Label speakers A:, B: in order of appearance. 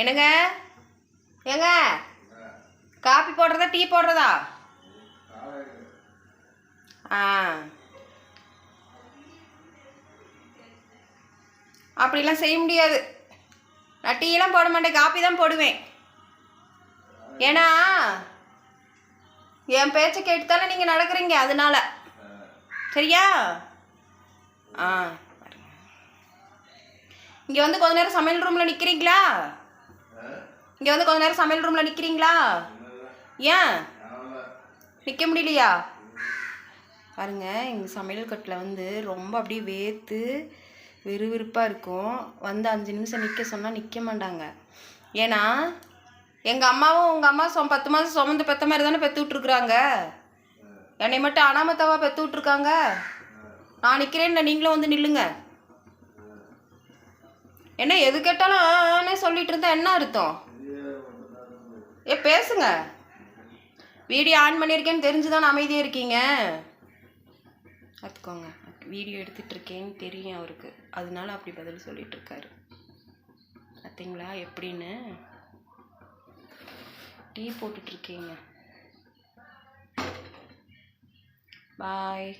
A: என்னங்க ஏங்க காபி போடுறதா டீ போடுறதா? அப்படிலாம் செய்ய முடியாது. நான் டீலாம் போட மாட்டேன், காப்பி தான் போடுவேன். ஏன்னா என் பேச்சை கேட்டுத்தானே நீங்கள் நடக்கிறீங்க, அதனால. சரியா? இங்கே வந்து கொஞ்ச நேரம் சமையல் ரூமில் நிற்கிறீங்களா? இங்கே வந்து கொஞ்ச நேரம் சமையல் ரூமில் நிற்கிறீங்களா? ஏன் நிற்க முடியலையா? பாருங்க, எங்கள் சமையல் கட்டில் வந்து ரொம்ப அப்படியே வேர்த்து விறுவிறுப்பாக இருக்கும். வந்து 5 நிமிஷம் நிற்க சொன்னால் நிற்க மாட்டாங்க. ஏன்னா எங்கள் அம்மாவும் உங்கள் அம்மா 10 மாதம் சுமந்து பெற்ற மாதிரி தானே பெற்று விட்ருக்குறாங்க. என்னை மட்டும் அனாமத்தாவாக பெற்று விட்ருக்காங்க. நான் நிற்கிறேன்னு நீங்களும் வந்து நில்லுங்க. என்ன எது கேட்டாலும் சொல்லிட்டு இருந்தா என்ன அர்த்தம்? பேசுங்க. வீடியோ ஆன் பண்ணியிருக்கேன்னு தெரிஞ்சுதான் அமைதியாக இருக்கீங்க. பார்த்துக்கோங்க, வீடியோ எடுத்துகிட்டு இருக்கேன்னு தெரியும் அவருக்கு, அதனால அப்படி பதில் சொல்லிட்டு இருக்காரு. பார்த்தீங்களா எப்படின்னு? டீ போட்டுட்ருக்கீங்க. பாய்.